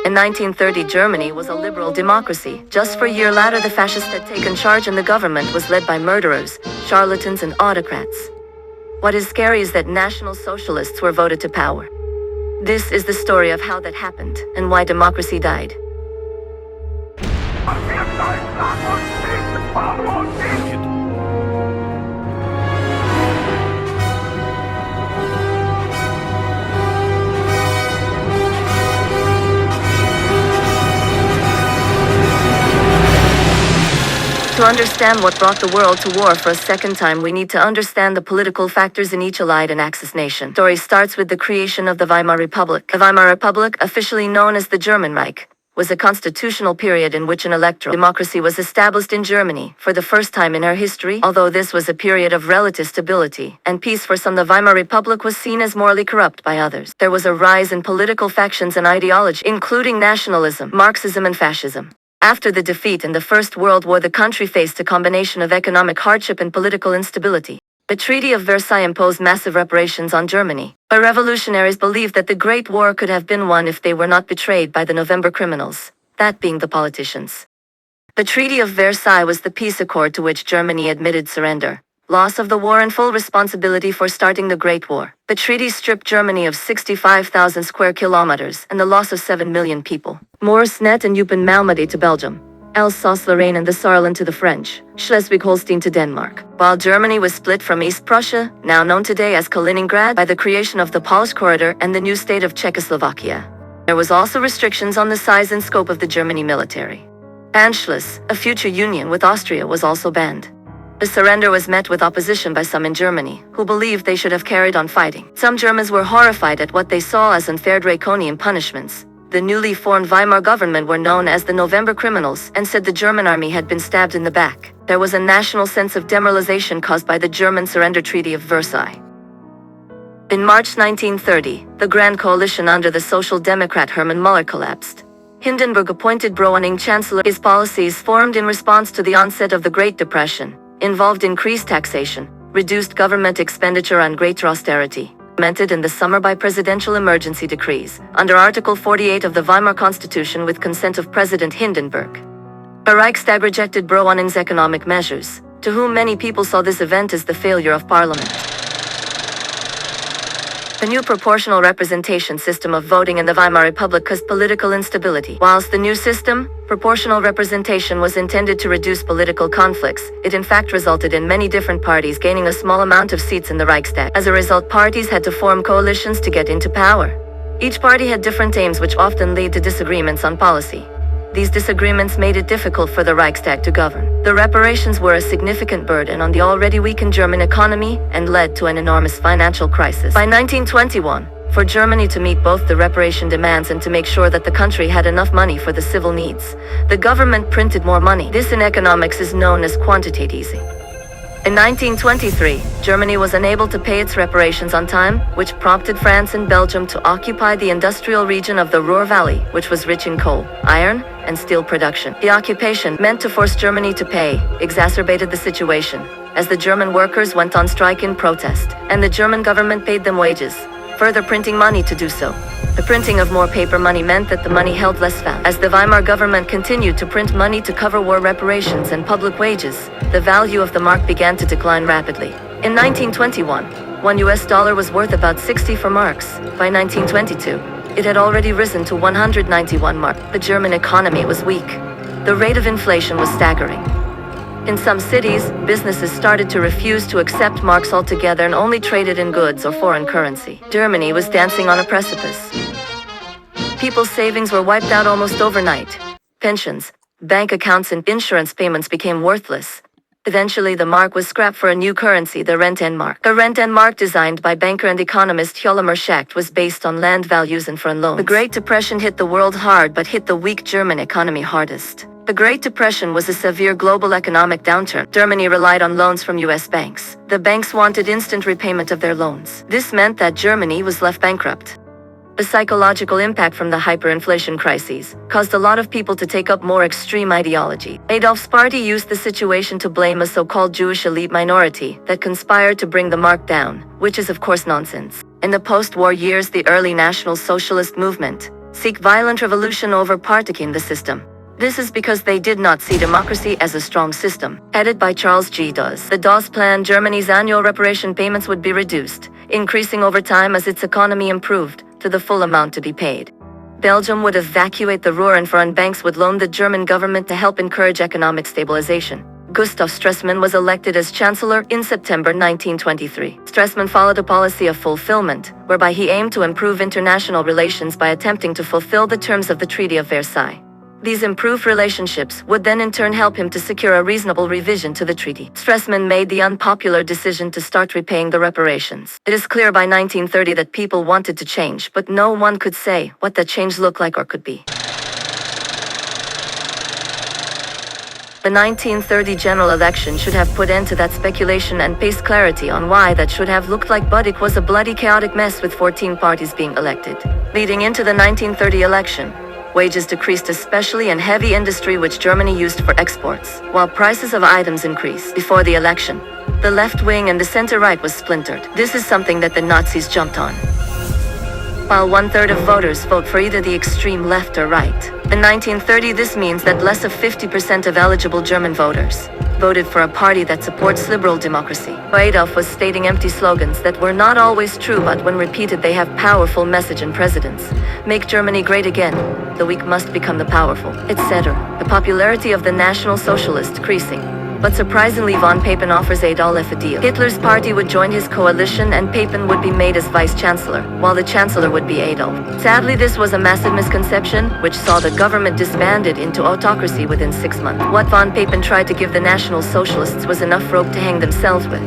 In 1930, Germany was a liberal democracy. Just for a year later, the fascists had taken charge and the government was led by murderers, charlatans and autocrats. What is scary is that National Socialists were voted to power. This is the story of how that happened and why democracy died. To understand what brought the world to war for a second time, we need to understand the political factors in each Allied and Axis nation. The story starts with the creation of the Weimar Republic. The Weimar Republic, officially known as the German Reich, was a constitutional period in which an electoral democracy was established in Germany for the first time in her history. Although this was a period of relative stability and peace for some, the Weimar Republic was seen as morally corrupt by others. There was a rise in political factions and ideology, including nationalism, Marxism and fascism. After the defeat in the First World War, the country faced a combination of economic hardship and political instability. The Treaty of Versailles imposed massive reparations on Germany, but revolutionaries believed that the Great War could have been won if they were not betrayed by the November criminals, that being the politicians. The Treaty of Versailles was the peace accord to which Germany admitted surrender, loss of the war and full responsibility for starting the Great War. The treaty stripped Germany of 65,000 square kilometers and the loss of 7 million people. Moresnet and Eupen Malmedy to Belgium, Alsace-Lorraine and the Saarland to the French, Schleswig-Holstein to Denmark. While Germany was split from East Prussia, now known today as Kaliningrad, by the creation of the Polish Corridor and the new state of Czechoslovakia. There was also restrictions on the size and scope of the German military. Anschluss, a future union with Austria, was also banned. The surrender was met with opposition by some in Germany, who believed they should have carried on fighting. Some Germans were horrified at what they saw as unfair draconian punishments. The newly formed Weimar government were known as the November criminals and said the German army had been stabbed in the back. There was a national sense of demoralization caused by the German surrender Treaty of Versailles. In March 1930, the Grand Coalition under the Social Democrat Hermann Müller collapsed. Hindenburg appointed Browning chancellor. His policies, formed in response to the onset of the Great Depression, involved increased taxation, reduced government expenditure and greater austerity, implemented in the summer by presidential emergency decrees, under Article 48 of the Weimar Constitution with consent of President Hindenburg. The Reichstag rejected Brownning's economic measures, to whom many people saw this event as the failure of parliament. The new proportional representation system of voting in the Weimar Republic caused political instability. Whilst the new system, proportional representation, was intended to reduce political conflicts, it in fact resulted in many different parties gaining a small amount of seats in the Reichstag. As a result, parties had to form coalitions to get into power. Each party had different aims, which often lead to disagreements on policy. These disagreements made it difficult for the Reichstag to govern. The reparations were a significant burden on the already weakened German economy and led to an enormous financial crisis. By 1921, for Germany to meet both the reparation demands and to make sure that the country had enough money for the civil needs, the government printed more money. This in economics is known as quantitative easing. In 1923, Germany was unable to pay its reparations on time, which prompted France and Belgium to occupy the industrial region of the Ruhr Valley, which was rich in coal, iron, and steel production. The occupation, meant to force Germany to pay, exacerbated the situation, as the German workers went on strike in protest, and the German government paid them wages, further printing money to do so. The printing of more paper money meant that the money held less value. As the Weimar government continued to print money to cover war reparations and public wages, the value of the mark began to decline rapidly. In 1921, $1 was worth about 64 marks. By 1922, it had already risen to 191 marks. The German economy was weak. The rate of inflation was staggering. In some cities, businesses started to refuse to accept marks altogether and only traded in goods or foreign currency. Germany was dancing on a precipice. People's savings were wiped out almost overnight. Pensions, bank accounts and insurance payments became worthless. Eventually, the mark was scrapped for a new currency, the Renten-Mark. The Renten-Mark, designed by banker and economist Hjalmar Schacht, was based on land values and foreign loans. The Great Depression hit the world hard but hit the weak German economy hardest. The Great Depression was a severe global economic downturn. Germany relied on loans from US banks. The banks wanted instant repayment of their loans. This meant that Germany was left bankrupt. The psychological impact from the hyperinflation crises caused a lot of people to take up more extreme ideology. Adolf's party used the situation to blame a so-called Jewish elite minority that conspired to bring the mark down, which is of course nonsense. In the post-war years, the early National Socialist movement, seek violent revolution over partaking the system. This is because they did not see democracy as a strong system. Headed by Charles G. Dawes, the Dawes Plan, Germany's annual reparation payments would be reduced, increasing over time as its economy improved, to the full amount to be paid. Belgium would evacuate the Ruhr and foreign banks would loan the German government to help encourage economic stabilization. Gustav Stresemann was elected as Chancellor in September 1923. Stresemann followed a policy of fulfillment, whereby he aimed to improve international relations by attempting to fulfill the terms of the Treaty of Versailles. These improved relationships would then in turn help him to secure a reasonable revision to the treaty. Stresemann made the unpopular decision to start repaying the reparations. It is clear by 1930 that people wanted to change, but no one could say what that change looked like or could be. The 1930 general election should have put end to that speculation and paced clarity on why that should have looked like, but it was a bloody chaotic mess with 14 parties being elected. Leading into the 1930 election, wages decreased, especially in heavy industry which Germany used for exports, while prices of items increased. Before the election, the left wing and the center-right was splintered. This is something that the Nazis jumped on. While 1/3 of voters vote for either the extreme left or right. In 1930, this means that less of 50% of eligible German voters voted for a party that supports liberal democracy. Adolf was stating empty slogans that were not always true, but when repeated they have powerful message and precedence. Make Germany great again, the weak must become the powerful, etc. The popularity of the National Socialists decreasing. But surprisingly, von Papen offers Adolf a deal. Hitler's party would join his coalition and Papen would be made as vice-chancellor, while the chancellor would be Adolf. Sadly, this was a massive misconception, which saw the government disbanded into autocracy within 6 months. What von Papen tried to give the National Socialists was enough rope to hang themselves with.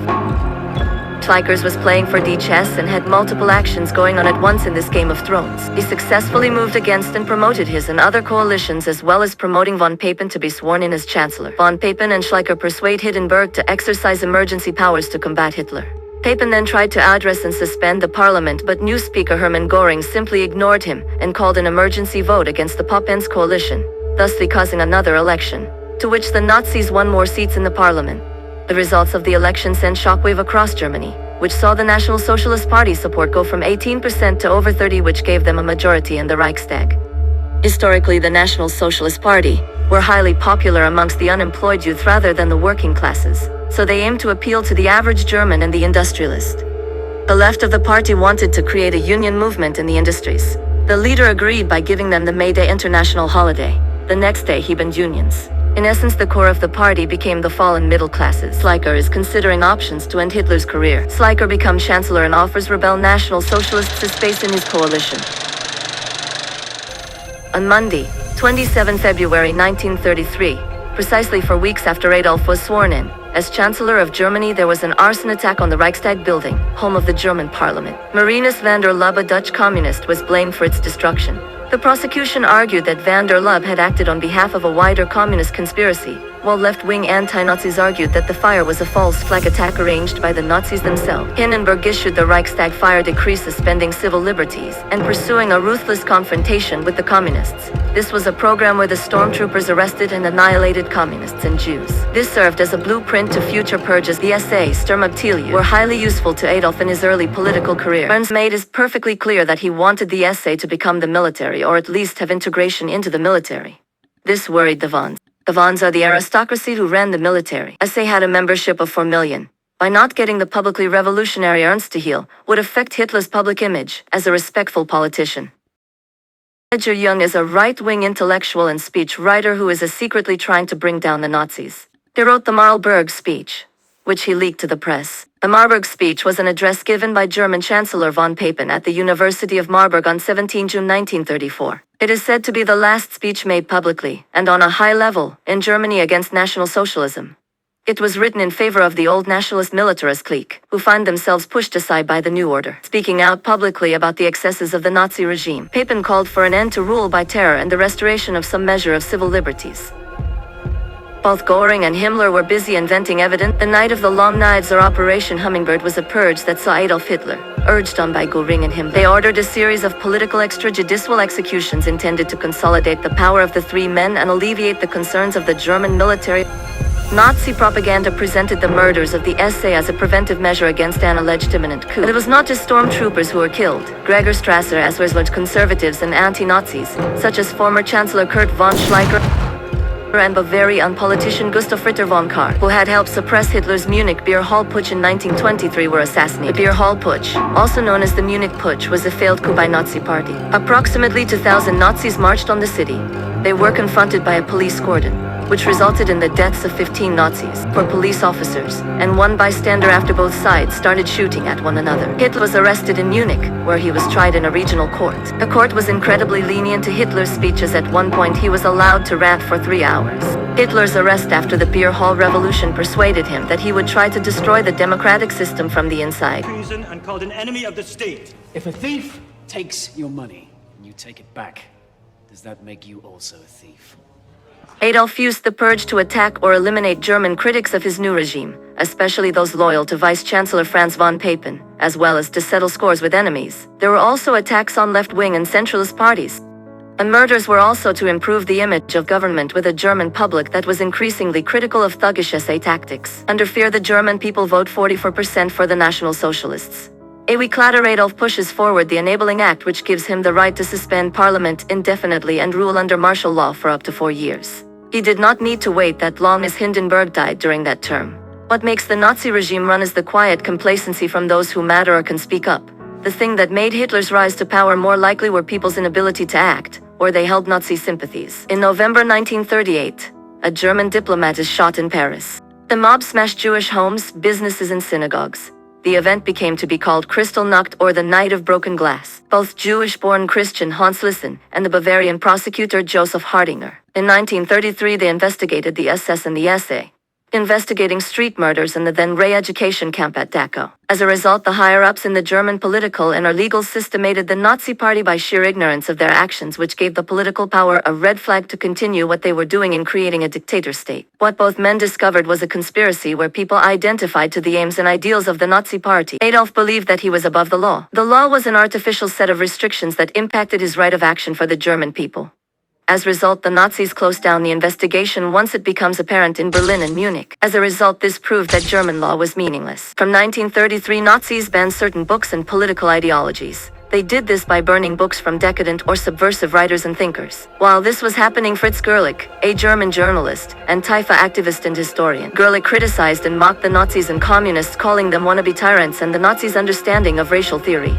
Schleicher was playing for the chess and had multiple actions going on at once in this Game of Thrones. He successfully moved against and promoted his and other coalitions, as well as promoting von Papen to be sworn in as chancellor. Von Papen and Schleicher persuade Hindenburg to exercise emergency powers to combat Hitler. Papen then tried to address and suspend the parliament, but new Speaker Hermann Göring simply ignored him and called an emergency vote against the Papen's coalition, thusly causing another election, to which the Nazis won more seats in the parliament. The results of the election sent shockwave across Germany, which saw the National Socialist Party support go from 18% to over 30%, which gave them a majority in the Reichstag. Historically, the National Socialist Party were highly popular amongst the unemployed youth rather than the working classes, so they aimed to appeal to the average German and the industrialist. The left of the party wanted to create a union movement in the industries. The leader agreed by giving them the May Day international holiday. The next day he banned unions. In essence, the core of the party became the fallen middle classes. Schleicher is considering options to end Hitler's career. Schleicher becomes chancellor and offers rebel National Socialists a space in his coalition. On Monday, 27 February 1933, precisely 4 weeks after Adolf was sworn in as Chancellor of Germany, there was an arson attack on the Reichstag building, home of the German parliament. Marinus van der Lubbe, a Dutch communist, was blamed for its destruction. The prosecution argued that van der Lubbe had acted on behalf of a wider communist conspiracy, while left-wing anti-Nazis argued that the fire was a false flag attack arranged by the Nazis themselves. Hindenburg issued the Reichstag fire decree suspending civil liberties and pursuing a ruthless confrontation with the communists. This was a program where the stormtroopers arrested and annihilated communists and Jews. This served as a blueprint to future purges. The essays Sturmabteilung were highly useful to Adolf in his early political career. Ernst made it perfectly clear that he wanted the essay to become the military, or at least have integration into the military. This worried the Vons. The Vons are the aristocracy who ran the military. Essay had a membership of 4 million. By not getting the publicly revolutionary Ernst to heel, would affect Hitler's public image as a respectful politician. Major Jung is a right-wing intellectual and speech writer who is secretly trying to bring down the Nazis. He wrote the Marlborough speech, which he leaked to the press. The Marburg speech was an address given by German Chancellor von Papen at the University of Marburg on 17 June 1934. It is said to be the last speech made publicly, and on a high level, in Germany against National Socialism. It was written in favor of the old nationalist militarist clique, who find themselves pushed aside by the new order. Speaking out publicly about the excesses of the Nazi regime, Papen called for an end to rule by terror and the restoration of some measure of civil liberties. Both Göring and Himmler were busy inventing evidence. The night of the Long Knives, or Operation Hummingbird, was a purge that saw Adolf Hitler, urged on by Göring and Himmler. They ordered a series of political extrajudicial executions intended to consolidate the power of the three men and alleviate the concerns of the German military. Nazi propaganda presented the murders of the SA as a preventive measure against an alleged imminent coup. But it was not just stormtroopers who were killed. Gregor Strasser as well as conservatives and anti-Nazis, such as former Chancellor Kurt von Schleicher and Bavarian politician Gustav Ritter von Kahr, who had helped suppress Hitler's Munich beer hall putsch in 1923, were assassinated. The beer hall putsch, also known as the Munich Putsch, was a failed coup by Nazi party. Approximately 2,000 Nazis marched on the city. They were confronted by a police cordon, which resulted in the deaths of 15 Nazis, 4 police officers, and 1 bystander after both sides started shooting at one another. Hitler was arrested in Munich, where he was tried in a regional court. The court was incredibly lenient to Hitler's speeches. At one point he was allowed to rant for 3 hours. Hitler's arrest after the beer hall revolution persuaded him that he would try to destroy the democratic system from the inside. Treason and called an enemy of the state. If a thief takes your money and you take it back, does that make you also a thief? Adolf used the purge to attack or eliminate German critics of his new regime, especially those loyal to Vice-Chancellor Franz von Papen, as well as to settle scores with enemies. There were also attacks on left-wing and centralist parties. And murders were also to improve the image of government with a German public that was increasingly critical of thuggish SA tactics. Under fear, the German people vote 44% for the National Socialists. A week later, Adolf pushes forward the Enabling Act, which gives him the right to suspend parliament indefinitely and rule under martial law for up to 4 years. He did not need to wait that long, as Hindenburg died during that term. What makes the Nazi regime run is the quiet complacency from those who matter or can speak up. The thing that made Hitler's rise to power more likely were people's inability to act, or they held Nazi sympathies. In November 1938, a German diplomat is shot in Paris. The mob smashed Jewish homes, businesses and synagogues. The event became to be called Kristallnacht, or the Night of Broken Glass. Both Jewish-born Christian Hans Lissen and the Bavarian prosecutor Joseph Hardinger. In 1933 they investigated the SS and the SA, investigating street murders in the then re-education camp at Dachau. As a result, the higher-ups in the German political and legal system aided the Nazi party by sheer ignorance of their actions, which gave the political power a red flag to continue what they were doing in creating a dictator state. What both men discovered was a conspiracy where people identified to the aims and ideals of the Nazi party. Adolf believed that he was above the law. The law was an artificial set of restrictions that impacted his right of action for the German people. As a result, the Nazis closed down the investigation once it becomes apparent in Berlin and Munich. As a result, this proved that German law was meaningless. From 1933, Nazis banned certain books and political ideologies. They did this by burning books from decadent or subversive writers and thinkers. While this was happening, Fritz Gerlich, a German journalist and Taifa activist and historian, Gerlich criticized and mocked the Nazis and communists, calling them wannabe tyrants and the Nazis' understanding of racial theory.